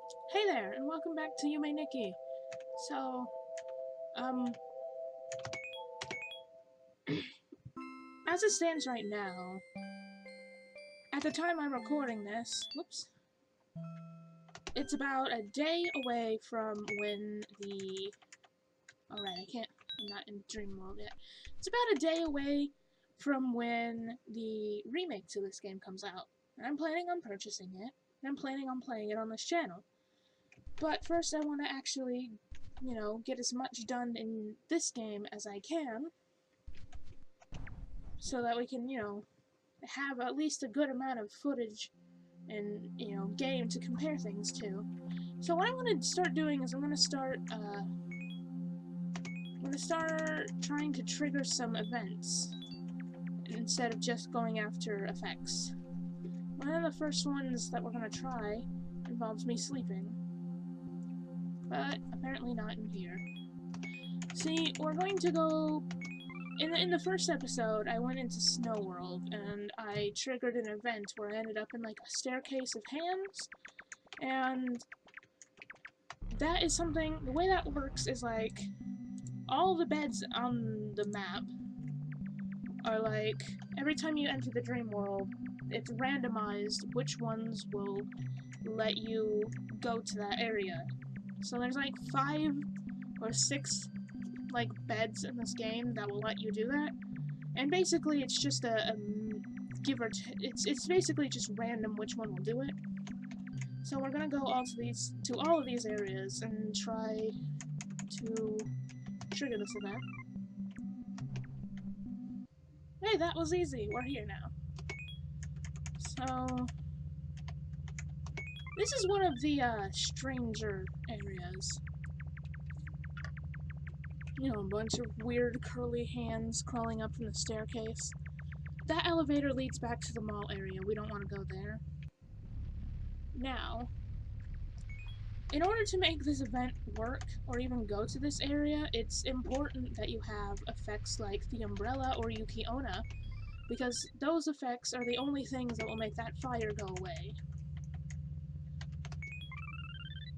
Hey there, and welcome back to Yume Nikki. So, um, as it stands right now, at the time I'm recording this, whoops, it's about a day away from when the, alright, I'm not in Dream World yet. It's about a day away from when the remake to this game comes out. And I'm planning on purchasing it, and I'm planning on playing it on this channel. But first I want to actually, get as much done in this game as I can, so that we can, have at least a good amount of footage and, game to compare things to. So what I'm going to start doing is I'm going to start trying to trigger some events instead of just going after effects. One of the first ones that we're going to try involves me sleeping, but apparently not in here. See, we're going to go... In the first episode, I went into Snow World, and I triggered an event where I ended up in, like, a staircase of hands, and that is something... The way that works is, like, all the beds on the map are, like, every time you enter the dream world, it's randomized which ones will let you go to that area. So there's, like, 5 or 6, like, beds in this game that will let you do that. And basically, it's just a give or it's basically just random which one will do it. So we're gonna go to all of these areas and try to trigger this event. Hey, that was easy. We're here now. So this is one of the stranger areas. You know, a bunch of weird curly hands crawling up from the staircase. That elevator leads back to the mall area. We don't want to go there. Now, in order to make this event work, or even go to this area, it's important that you have effects like the umbrella or Yuki Onna, because those effects are the only things that will make that fire go away.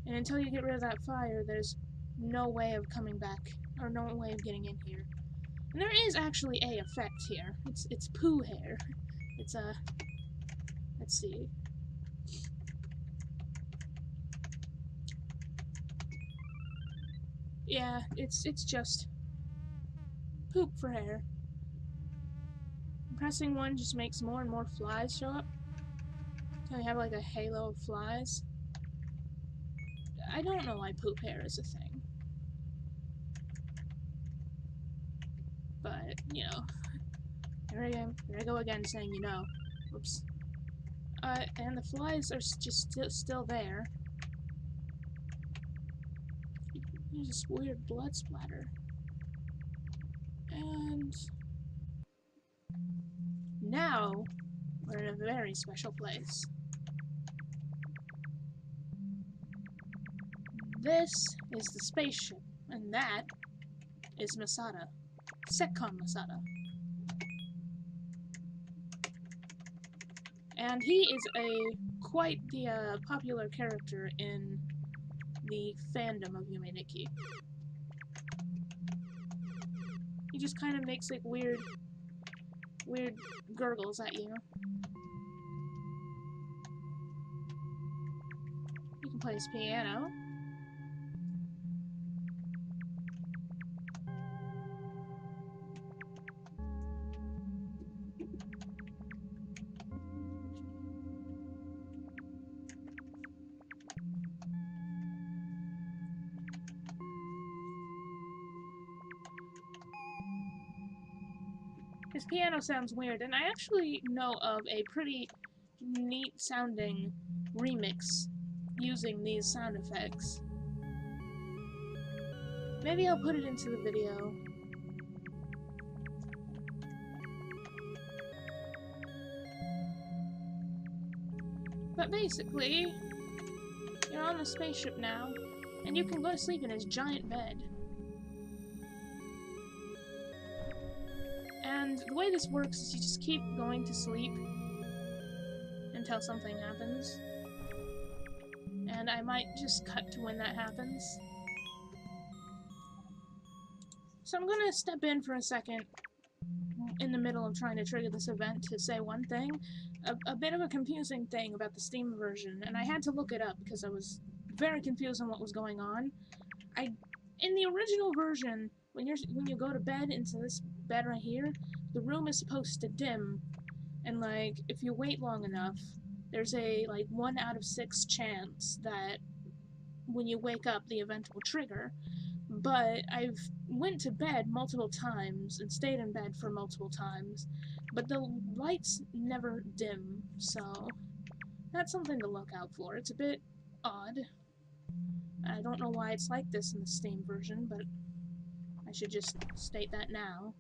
And until you get rid of that fire, there's no way of coming back, or no way of getting in here. And there is actually a effect here. It's poo hair. It's a... let's see. Yeah, it's just poop for hair. Pressing one just makes more and more flies show up. So you have like a halo of flies. I don't know why poop hair is a thing. But, here I go again saying Whoops. And the flies are just still there. There's this weird blood splatter. And now we're in a very special place. This is the spaceship, and that is Masada. Seccon Masada. And he is quite the popular character in the fandom of Yume Nikki. He just kind of makes like weird gurgles at you. You can play his piano. His piano sounds weird, and I actually know of a pretty neat sounding remix using these sound effects. Maybe I'll put it into the video. But basically, you're on the spaceship now, and you can go to sleep in his giant bed. And the way this works is you just keep going to sleep until something happens. And I might just cut to when that happens. So I'm gonna step in for a second in the middle of trying to trigger this event to say one thing. A bit of a confusing thing about the Steam version, and I had to look it up because I was very confused on what was going on. In the original version, when you go to bed into this bed right here, the room is supposed to dim, and like if you wait long enough, there's a like 1 out of 6 chance that when you wake up the event will trigger. But I've went to bed multiple times and stayed in bed for multiple times, but the lights never dim, so that's something to look out for. It's a bit odd. I don't know why it's like this in the Steam version, but I should just state that now.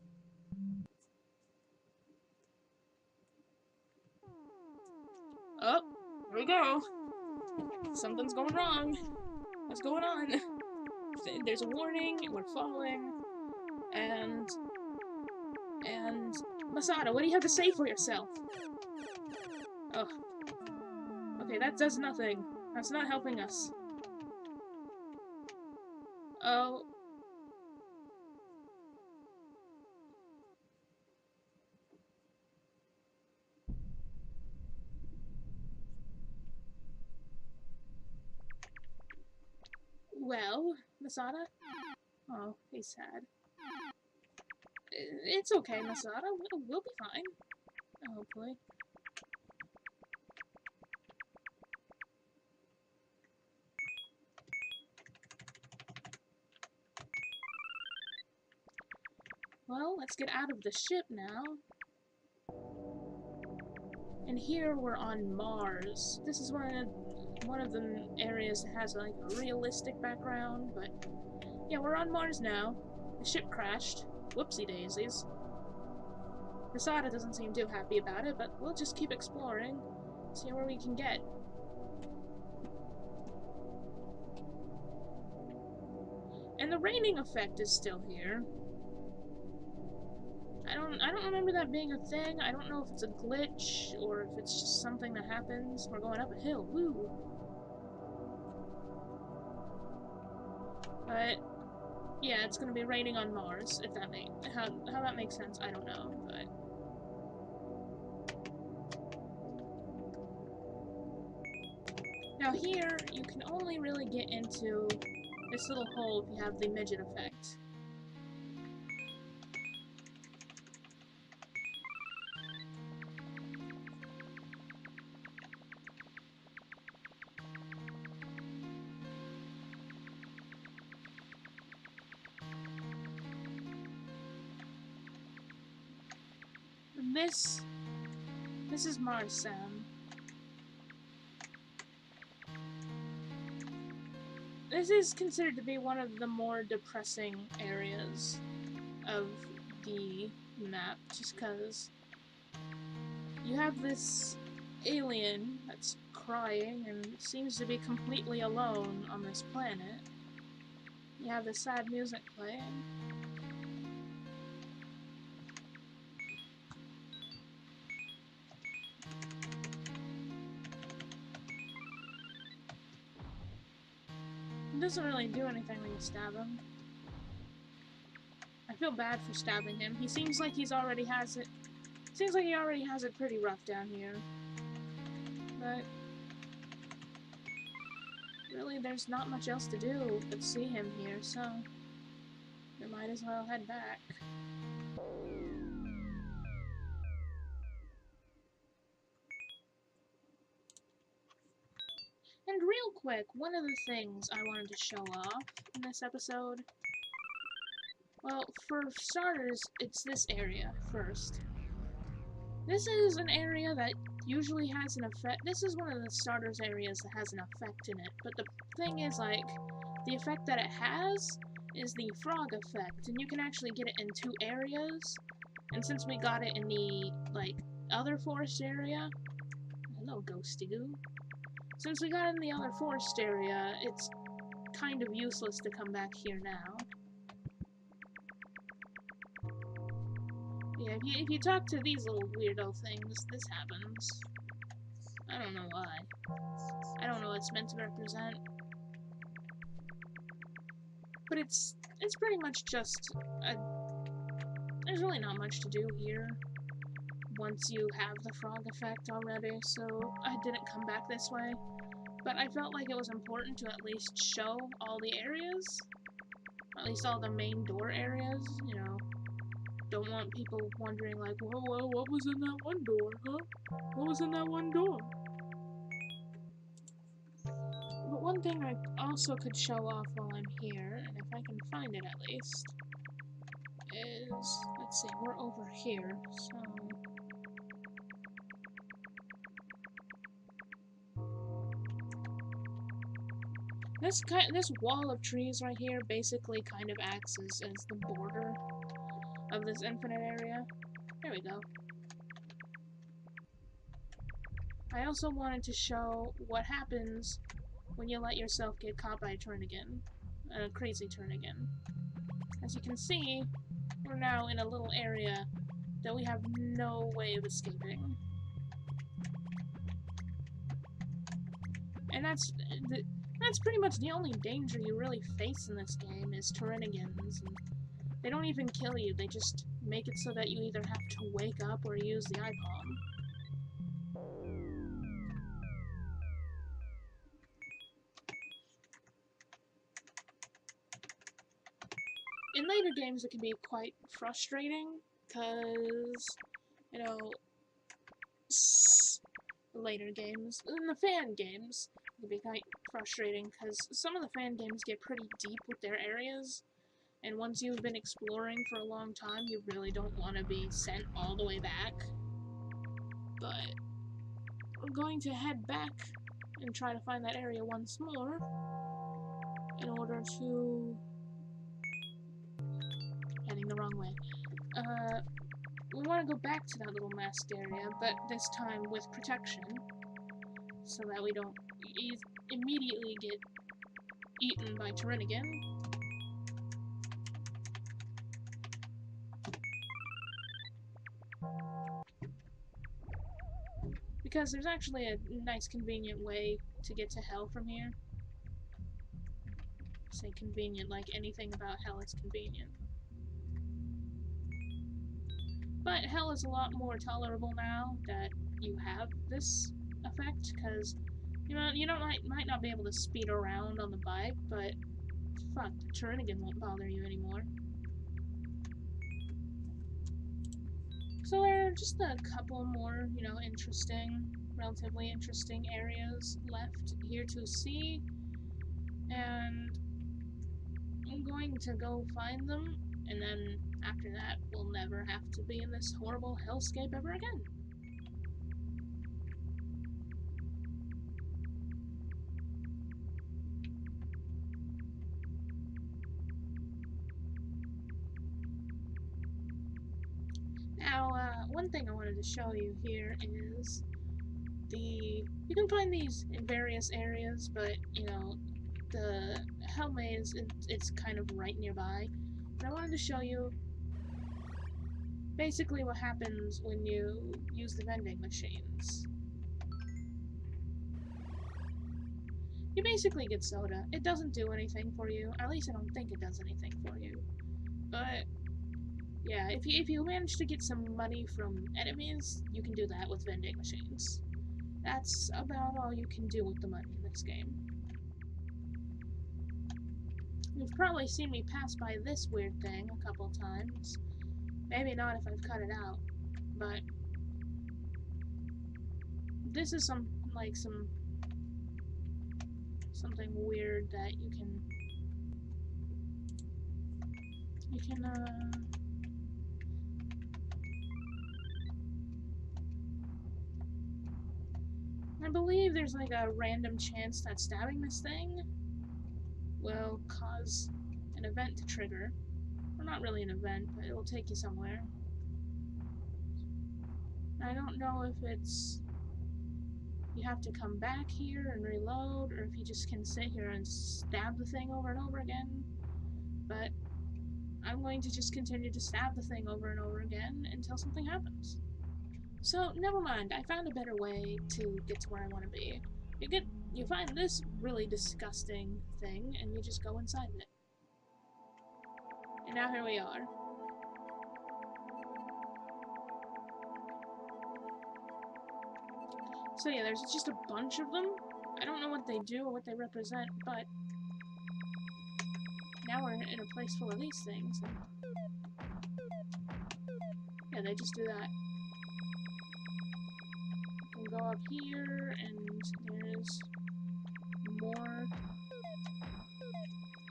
Oh, here we go. Something's going wrong. What's going on? There's a warning, we're falling, and Masada, what do you have to say for yourself? Oh. Okay, that does nothing. That's not helping us. Oh. Well, Masada? Oh, he's sad. It's okay, Masada. We'll be fine. Hopefully. Well, let's get out of the ship now. And here we're on Mars. This is one of the areas that has like a realistic background, but yeah, we're on Mars now. The ship crashed. Whoopsie daisies. Masada doesn't seem too happy about it, but we'll just keep exploring, see where we can get. And the raining effect is still here. I don't remember that being a thing. I don't know if it's a glitch or if it's just something that happens. We're going up a hill. Woo! But yeah, it's gonna be raining on Mars. If that how that makes sense, I don't know. But now here, you can only really get into this little hole if you have the midget effect. This is Mars, Sam. This is considered to be one of the more depressing areas of the map, just because you have this alien that's crying and seems to be completely alone on this planet. You have the sad music playing. It doesn't really do anything when you stab him. I feel bad for stabbing him. He seems like he already has it pretty rough down here. But really there's not much else to do but see him here, so we might as well head back. And real quick, one of the things I wanted to show off in this episode, well, for starters, it's this area first. This is an area that usually has an effect. This is one of the starters areas that has an effect in it, but the thing is, like, the effect that it has is the frog effect, and you can actually get it in 2 areas, and since we got it in the, like, other forest area, hello, ghosty goo. Since we got it in the other forest area, it's kind of useless to come back here now. Yeah, if you talk to these little weirdo things, this happens. I don't know why. I don't know it's meant to represent. But it's pretty much just there's really not much to do here once you have the frog effect already, so I didn't come back this way. But I felt like it was important to at least show all the areas. At least all the main door areas, you know. Don't want people wondering like, whoa, what was in that one door, huh? What was in that one door? But one thing I also could show off while I'm here, and if I can find it at least, is, let's see, we're over here, so... This wall of trees right here basically kind of acts as the border of this infinite area. There we go. I also wanted to show what happens when you let yourself get caught by a Turnigan. A crazy Turnigan. As you can see, we're now in a little area that we have no way of escaping. And that's pretty much the only danger you really face in this game is Turrigans. And they don't even kill you, they just make it so that you either have to wake up or use the eye palm. In later games it can be quite frustrating, because, you know, later games, in the fan games, it can be quite frustrating, because some of the fan games get pretty deep with their areas, and once you've been exploring for a long time, you really don't want to be sent all the way back. But we're going to head back and try to find that area once more, in order to... heading the wrong way. We want to go back to that little masked area, but this time with protection, so that we don't immediately get eaten by Turnigan. Because there's actually a nice convenient way to get to hell from here. Say convenient, like anything about hell is convenient. But hell is a lot more tolerable now that you have this effect, because you might not be able to speed around on the bike, but fuck, the Turnigan won't bother you anymore. So there are just a couple more, you know, relatively interesting areas left here to see, and I'm going to go find them, and then after that, we'll never have to be in this horrible hellscape ever again. Now, one thing I wanted to show you here is you can find these in various areas, but, you know, the hell maze, it's kind of right nearby. And I wanted to show you basically what happens when you use the vending machines. You basically get soda. It doesn't do anything for you. At least I don't think it does anything for you. But yeah, if you manage to get some money from enemies, you can do that with vending machines. That's about all you can do with the money in this game. You've probably seen me pass by this weird thing a couple times. Maybe not if I've cut it out, but this is something weird that you can I believe there's like a random chance that stabbing this thing will cause an event to trigger. Well, not really an event, but it will take you somewhere. I don't know if it's you have to come back here and reload, or if you just can sit here and stab the thing over and over again. But I'm going to just continue to stab the thing over and over again until something happens. So, never mind, I found a better way to get to where I want to be. You find this really disgusting thing, and you just go inside it. And now here we are. So yeah, there's just a bunch of them. I don't know what they do or what they represent, but now we're in a place full of these things. And yeah, they just do that. You can go up here, and there's more.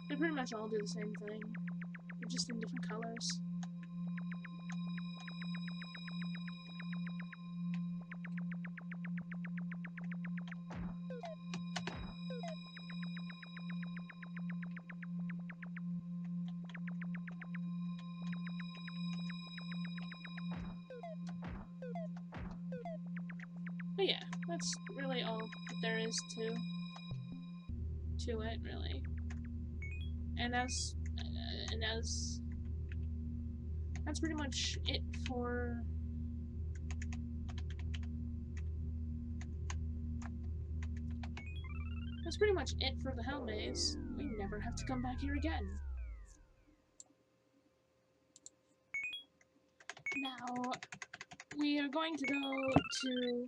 They pretty much all do the same thing. They're just in different colors. But yeah, that's really all that there is to it, really. And as that's pretty much it for the Hell Maze. We never have to come back here again. Now we are going to go to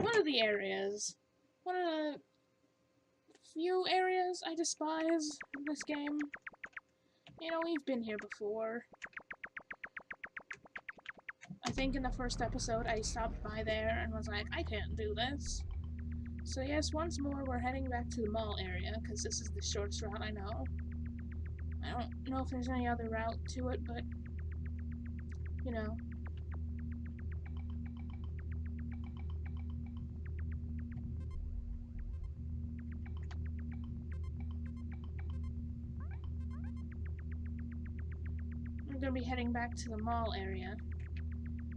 one of the areas. One of the few areas I despise in this game. You know, we've been here before. I think in the first episode I stopped by there and was like, I can't do this. So yes, once more we're heading back to the mall area, because this is the shortest route I know. I don't know if there's any other route to it, but, you know. We're gonna be heading back to the mall area,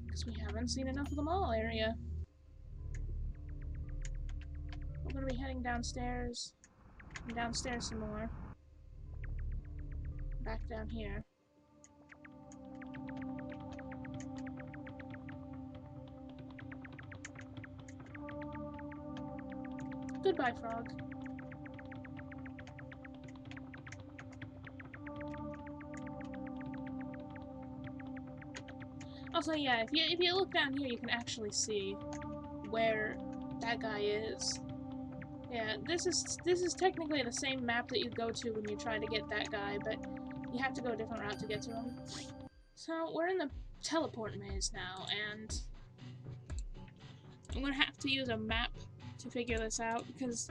because we haven't seen enough of the mall area. We're gonna be heading downstairs, and downstairs some more. Back down here. Goodbye, frog. Also, yeah, if you look down here, you can actually see where that guy is. Yeah, this is technically the same map that you go to when you try to get that guy, but you have to go a different route to get to him. So, we're in the teleport maze now, and I'm gonna have to use a map to figure this out, because,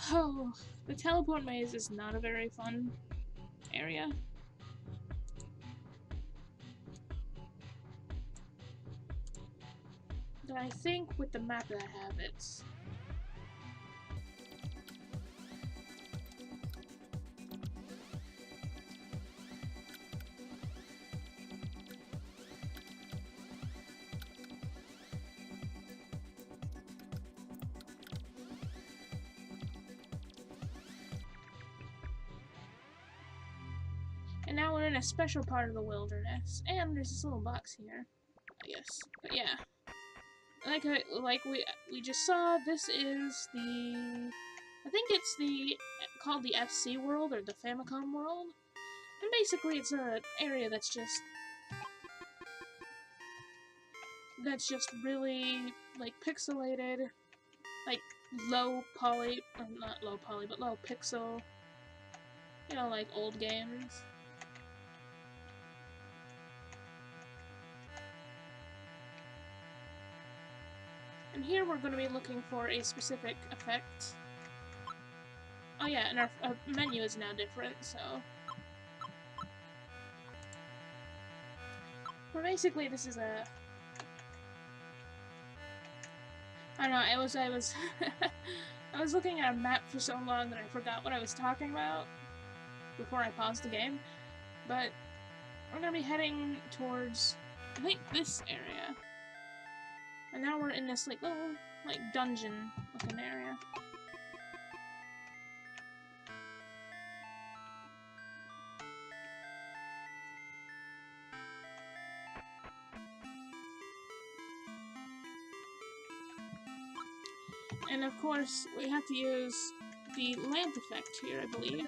oh, the teleport maze is not a very fun area. But I think with the map that I have, it's... And now we're in a special part of the wilderness, and there's this little box here, I guess. But yeah, like we just saw, this is the, I think it's called the FC world or the Famicom world, and basically it's a area that's just really like pixelated, like low poly, or not low poly, but low pixel. You know, like old games. And here we're going to be looking for a specific effect. Oh yeah, and our menu is now different, so... Well, basically this is a... I don't know, I was I was looking at a map for so long that I forgot what I was talking about before I paused the game. But we're going to be heading towards, I think, this area. And now we're in this, like, little, like, dungeon-looking area. And of course, we have to use the lamp effect here, I believe.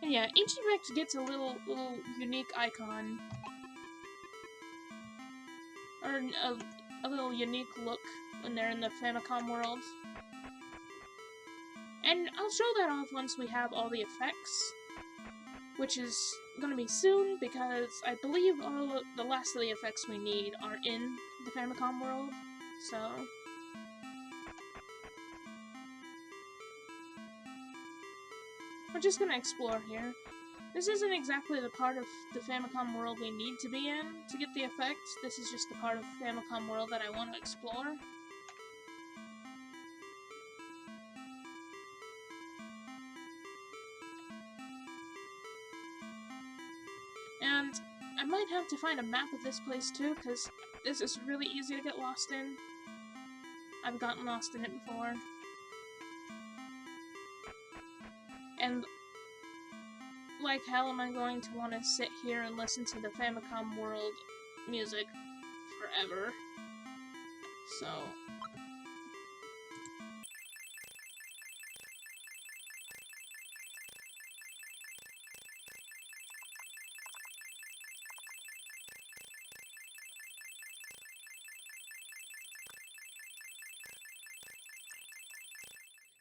And yeah, each effect gets a little unique icon. Or a little unique look when they're in the Famicom world. And I'll show that off once we have all the effects, which is gonna be soon, because I believe all of the last of the effects we need are in the Famicom world, so... we're just gonna explore here. This isn't exactly the part of the Famicom world we need to be in to get the effects. This is just the part of the Famicom world that I want to explore. And I might have to find a map of this place too, because this is really easy to get lost in. I've gotten lost in it before. And like hell am I going to want to sit here and listen to the Famicom world music forever. So...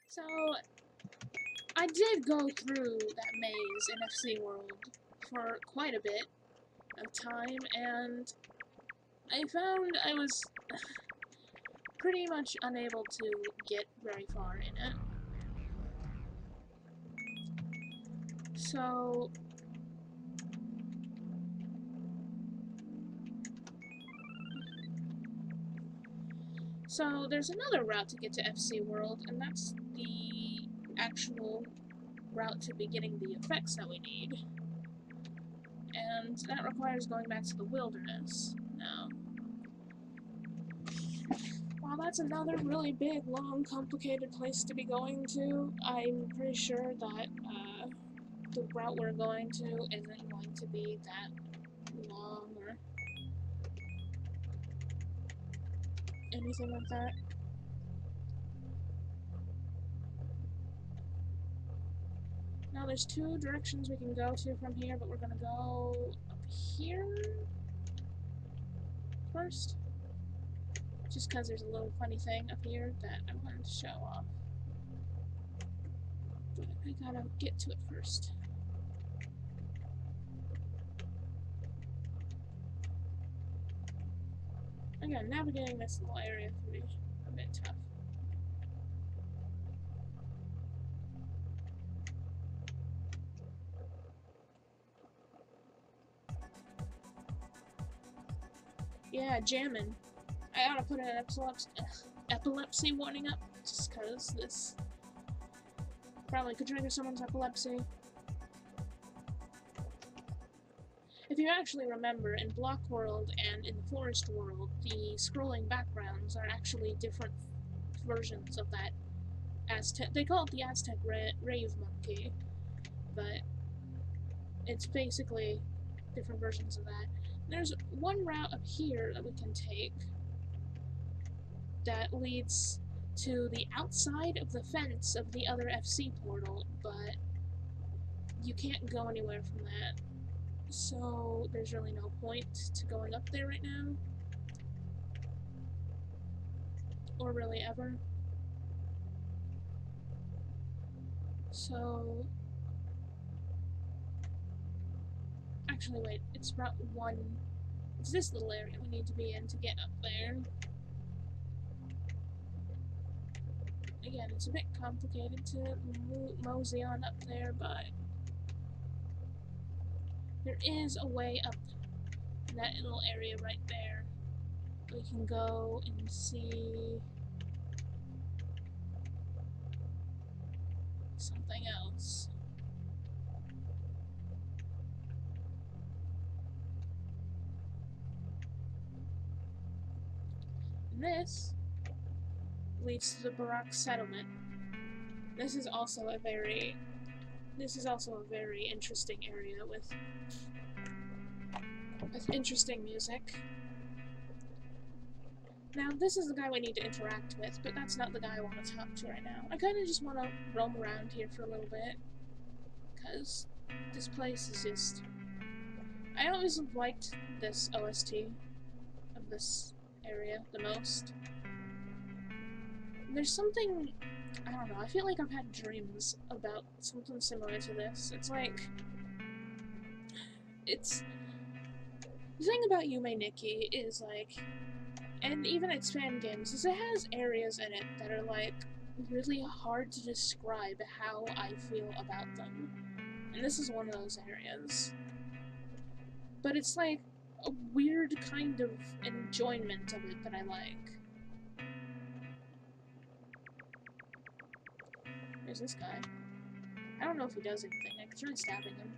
So, I did go through that maze in FC World for quite a bit of time, and I found I was pretty much unable to get very far in it. So there's another route to get to FC World, and that's the actual route to be getting the effects that we need. And that requires going back to the wilderness. Now, while that's another really big, long, complicated place to be going to, I'm pretty sure that the route we're going to isn't going to be that long or anything like that. Now there's two directions we can go to from here, but we're gonna go up here first. Just because there's a little funny thing up here that I wanted to show off. But I gotta get to it first. Again, navigating this little area can be a bit tough. Yeah, jamming. I ought to put an epilepsy warning up, just because this probably could trigger someone's epilepsy. If you actually remember, in Block World and in the Forest World, the scrolling backgrounds are actually different versions of that Aztec. They call it the Aztec Rave Monkey, but it's basically different versions of that. There's one route up here that we can take that leads to the outside of the fence of the other FC portal, but you can't go anywhere from that. So there's really no point to going up there right now. Or really ever. So... actually, wait, it's Route 1. It's this little area we need to be in to get up there. Again, it's a bit complicated to mosey on up there, but there is a way up in that little area right there. We can go and see something else. And this leads to the Barak settlement. This is also a very interesting area with interesting music. Now, this is the guy we need to interact with, but that's not the guy I want to talk to right now. I kind of just want to roam around here for a little bit, because this place is just... I always liked this OST of this area the most. There's something... I don't know, I feel like I've had dreams about something similar to this. It's like... It's... The thing about Yume Nikki is, like... And even its fan games, is it has areas in it that are, like, really hard to describe how I feel about them. And this is one of those areas. But it's, like, a weird kind of enjoyment of it that I like. There's this guy. I don't know if he does anything. I could try stabbing him.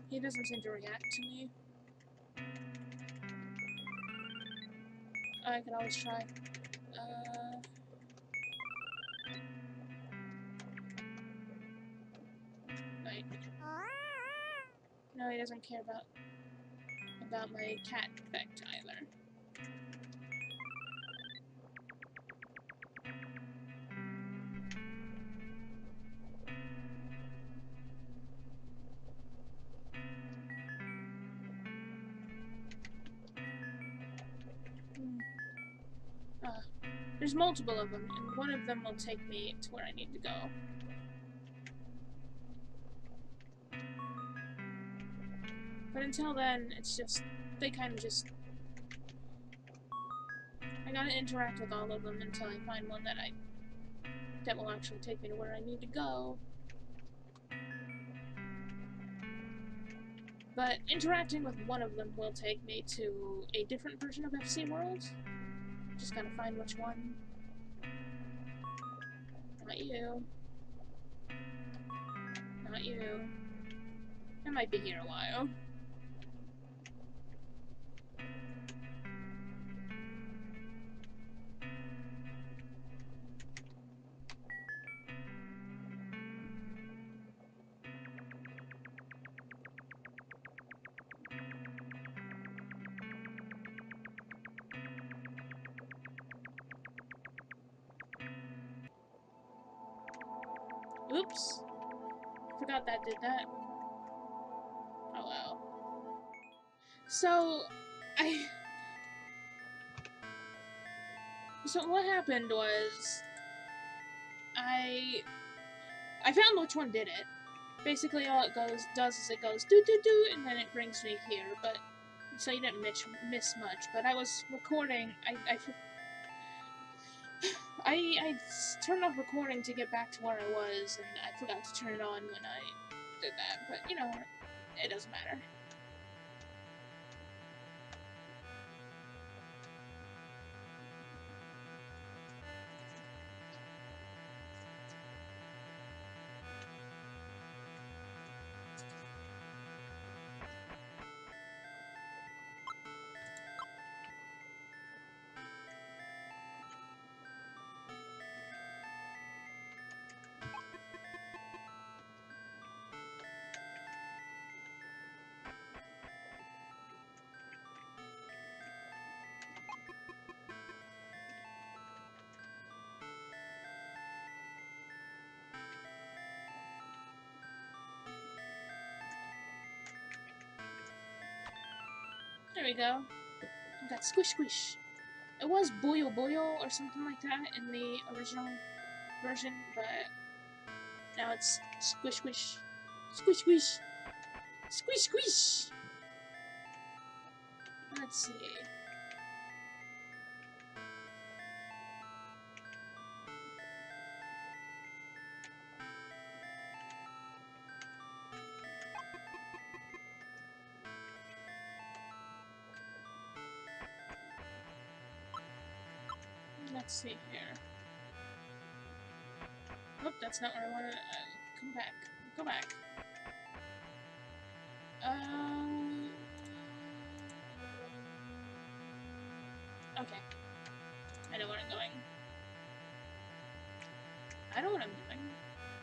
He doesn't seem to react to me. I could always try. Wait. No, he doesn't care about my cat effect either. There's multiple of them, and one of them will take me to where I need to go. But until then, it's just... They kind of just... I gotta interact with all of them until I find one that will actually take me to where I need to go. But interacting with one of them will take me to a different version of FC World. Just gotta find which one. Not you. Not you. I might be here a while. Oops. Forgot that did that. Oh well. So what happened was I found which one did it. Basically all it does is it goes doo doo doo and then it brings me here, but so you didn't miss much. But I was recording, I turned off recording to get back to where I was, and I forgot to turn it on when I did that, but you know, it doesn't matter. There we go. We got Squish Squish. It was Boyo Boyo or something like that in the original version, but now it's Squish Squish. Squish Squish. Squish Squish! Let's see. Let's see here. Oh, that's not where I wanted to... come back. Go back. Okay. I know where I'm going. I know what I'm doing.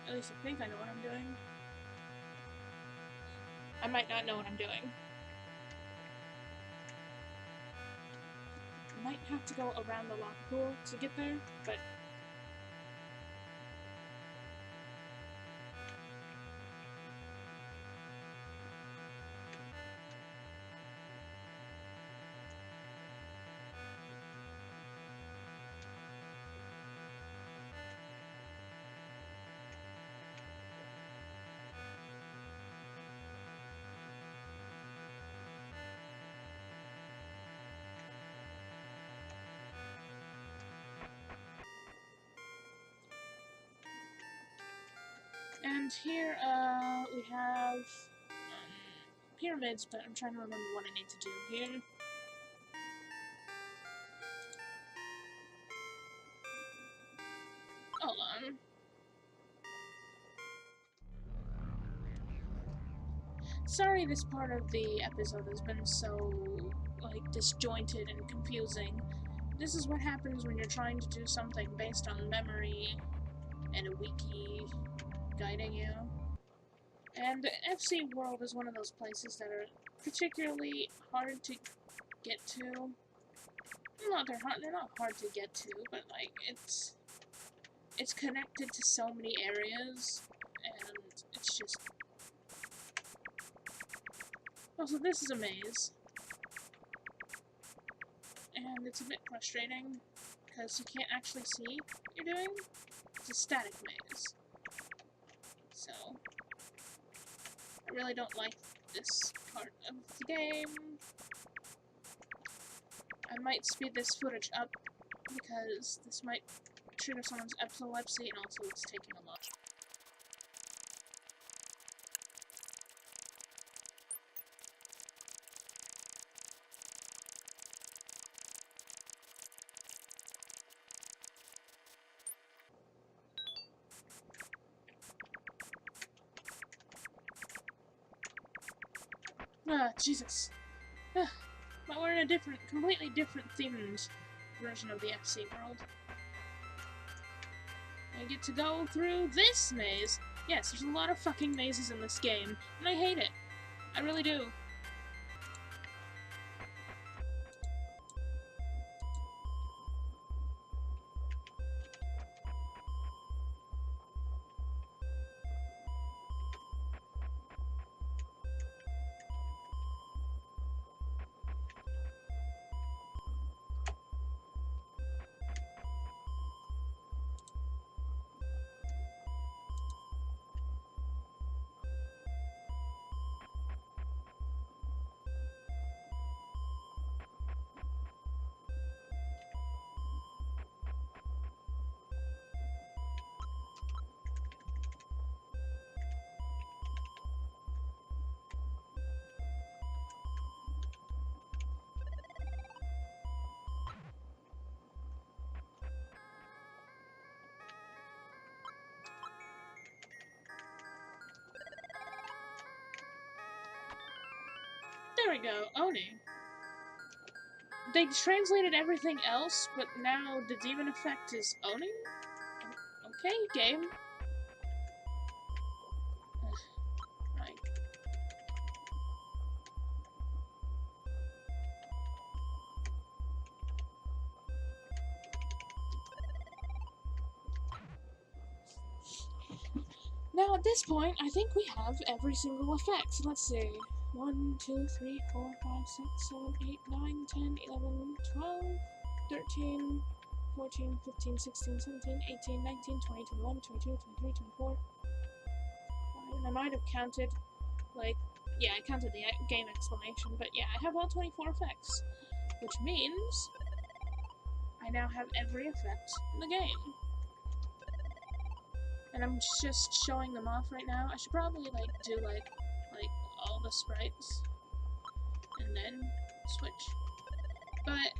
At least I think I know what I'm doing. I might not know what I'm doing. I might have to go around the lava pool to get there, but... And here, we have pyramids, but I'm trying to remember what I need to do here. Hold on. Sorry this part of the episode has been so, like, disjointed and confusing. This is what happens when you're trying to do something based on memory and a wiki guiding you. And FC World is one of those places that are particularly hard to get to. They're not hard to get to, but like it's connected to so many areas, and it's just... Also, this is a maze. And it's a bit frustrating, because you can't actually see what you're doing. It's a static maze. So, I really don't like this part of the game. I might speed this footage up, because this might trigger someone's epilepsy, and also it's taking a lot. Ah, Jesus. But we're in a completely different themed version of the FC world. I get to go through this maze. Yes, there's a lot of fucking mazes in this game, and I hate it. I really do. There we go, Oni. They translated everything else, but now the demon effect is Oni? Okay, game. Right. Now at this point, I think we have every single effect. Let's see. 1, 2, 3, 4, 5, 6, 7, 8, 9, 10, 11, 12, 13, 14, 15, 16, 17, 18, 19, 20, 21, 22, 23, 24. I might have counted, like, yeah, I counted the game exclamation, but yeah, I have all 24 effects, which means I now have every effect in the game. And I'm just showing them off right now. I should probably, like, do, like all the sprites, and then switch. But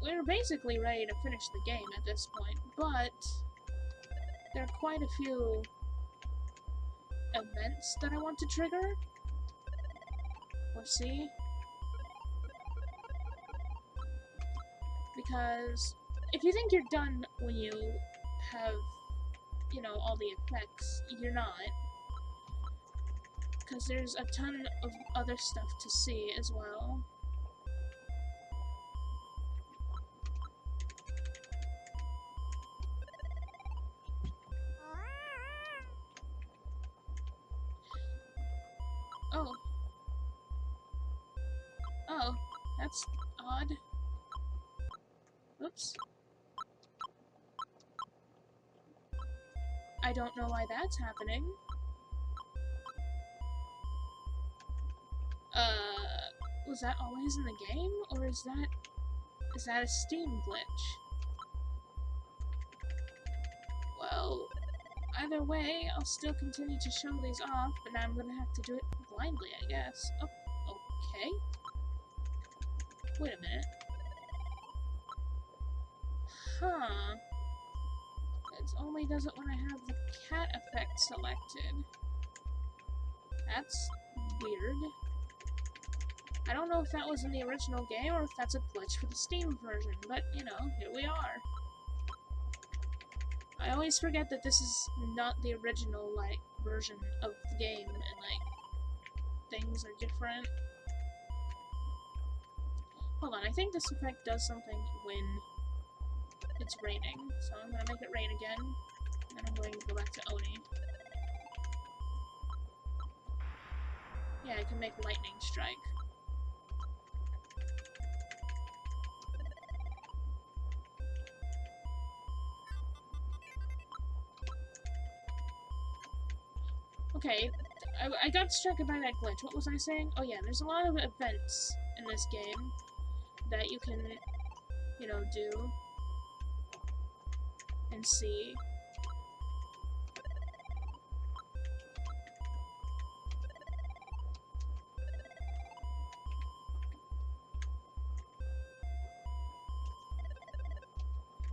we're basically ready to finish the game at this point, but there are quite a few events that I want to trigger, or see, because if you think you're done when you have, you know, all the effects, you're not. because there's a ton of other stuff to see as well. Oh. Oh, that's odd. Oops. I don't know why that's happening. Was that always in the game? Or is that a Steam glitch? Well, either way, I'll still continue to show these off, but now I'm gonna have to do it blindly, I guess. Oh, okay. Wait a minute. Huh. It only does it when I have the cat effect selected. That's weird. I don't know if that was in the original game or if that's a glitch for the Steam version, but, you know, here we are. I always forget that this is not the original, like, version of the game, and, like, things are different. Hold on, I think this effect does something when it's raining, so I'm gonna make it rain again, and then I'm going to go back to Oni. Yeah, I can make lightning strike. Okay, I got distracted by that glitch. What was I saying? Oh yeah, there's a lot of events in this game that you can, you know, do and see.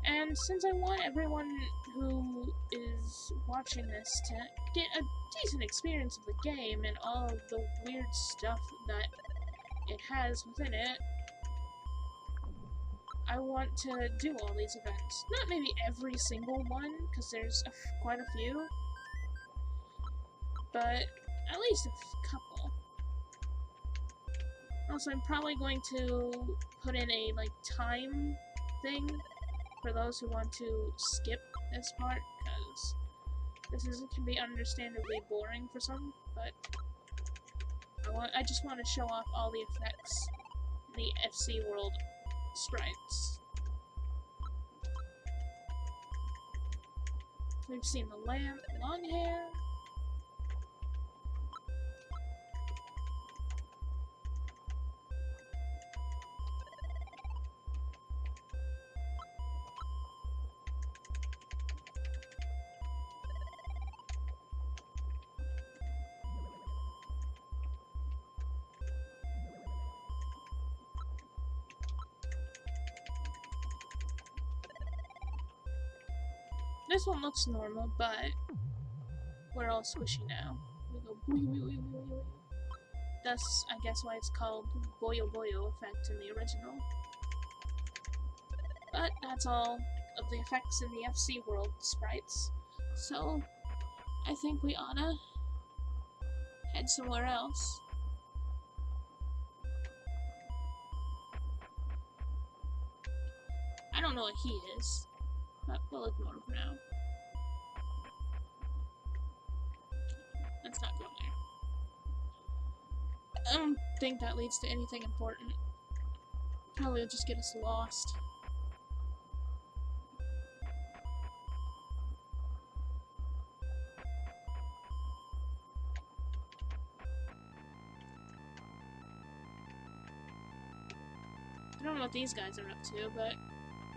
And since I want everyone who is watching this to get a decent experience of the game and all of the weird stuff that it has within it, I want to do all these events. Not maybe every single one, because there's quite a few, but at least a couple. Also, I'm probably going to put in a, like, time thing for those who want to skip this part, because this can be understandably boring for some, but I just want to show off all the effects in the FC World sprites. We've seen the lamp, long hair. This one looks normal, but we're all squishy now. We go boyo boyo boyo boyo. That's, I guess, why it's called Boyo Boyo effect in the original. But that's all of the effects in the FC World sprites. So, I think we oughta head somewhere else. I don't know what he is, but we'll ignore him for now. Let's not go there. I don't think that leads to anything important. Probably will just get us lost. I don't know what these guys are up to, but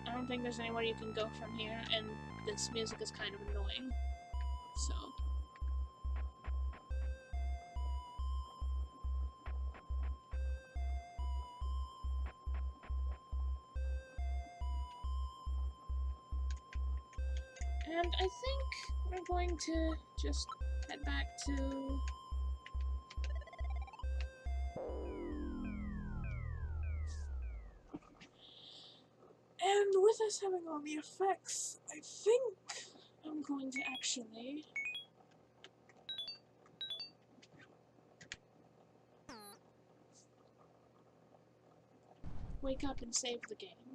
I don't think there's anywhere you can go from here, and this music is kind of annoying. So. And I think we're going to just head back to... And with us having all the effects, I think I'm going to actually... wake up and save the game.